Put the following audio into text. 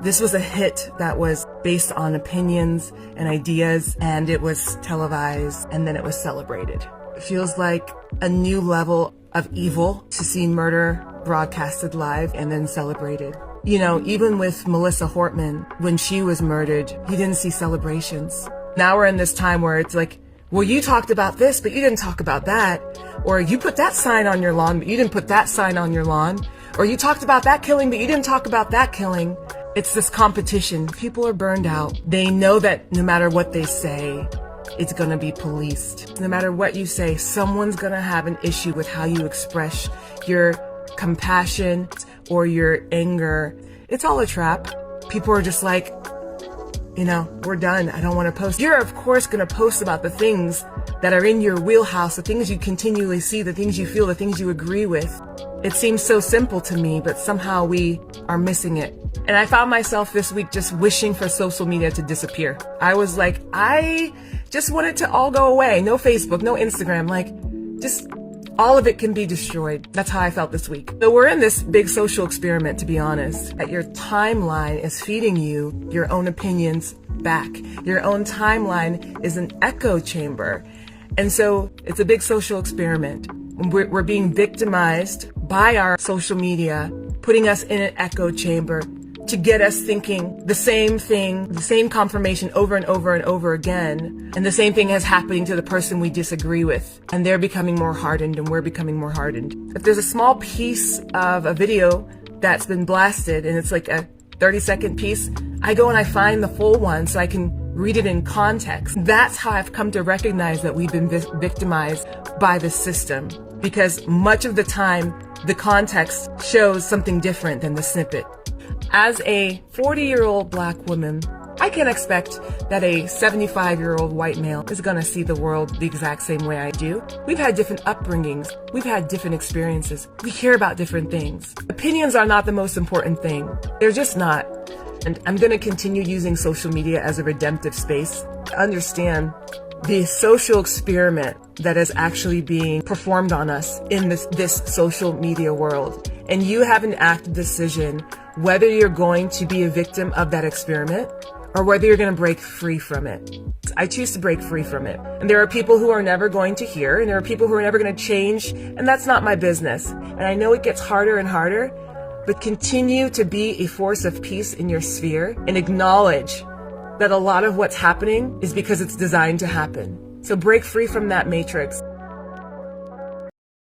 This was a hit that was based on opinions and ideas, and it was televised, and then it was celebrated. It feels like a new level of evil to see murder broadcasted live and then celebrated. You know, even with Melissa Hortman, when she was murdered, you didn't see celebrations. Now we're in this time where it's like, well, you talked about this, but you didn't talk about that. Or you put that sign on your lawn, but you didn't put that sign on your lawn. Or you talked about that killing, but you didn't talk about that killing. It's this competition. People are burned out. They know that no matter what they say, it's going to be policed. No matter what you say, someone's going to have an issue with how you express your compassion or your anger. It's all a trap. People are just like, you know, we're done. I don't want to post. You're, of course, going to post about the things that are in your wheelhouse, the things you continually see, the things you feel, the things you agree with. It seems so simple to me, but somehow we are missing it. And I found myself this week just wishing for social media to disappear. I was like, I just want it to all go away. No Facebook, no Instagram, like just all of it can be destroyed. That's how I felt this week. So we're in this big social experiment, to be honest. That your timeline is feeding you your own opinions back. Your own timeline is an echo chamber. And so it's a big social experiment. We're being victimized by our social media, putting us in an echo chamber to get us thinking the same thing, the same confirmation over and over and over again. And the same thing is happening to the person we disagree with. And they're becoming more hardened and we're becoming more hardened. If there's a small piece of a video that's been blasted and it's like a 30-second piece, I go and I find the full one so I can read it in context. That's how I've come to recognize that we've been victimized by the system. Because much of the time, the context shows something different than the snippet. As a 40-year-old black woman, I can expect that a 75-year-old white male is going to see the world the exact same way I do. We've had different upbringings. We've had different experiences. We hear about different things. Opinions are not the most important thing. They're just not. And I'm going to continue using social media as a redemptive space to understand the social experiment that is actually being performed on us in this social media world. And you have an active decision whether you're going to be a victim of that experiment or whether you're going to break free from it. I choose to break free from it. And there are people who are never going to hear, and there are people who are never going to change, and that's not my business. And I know it gets harder and harder, but continue to be a force of peace in your sphere and acknowledge that a lot of what's happening is because it's designed to happen. So break free from that matrix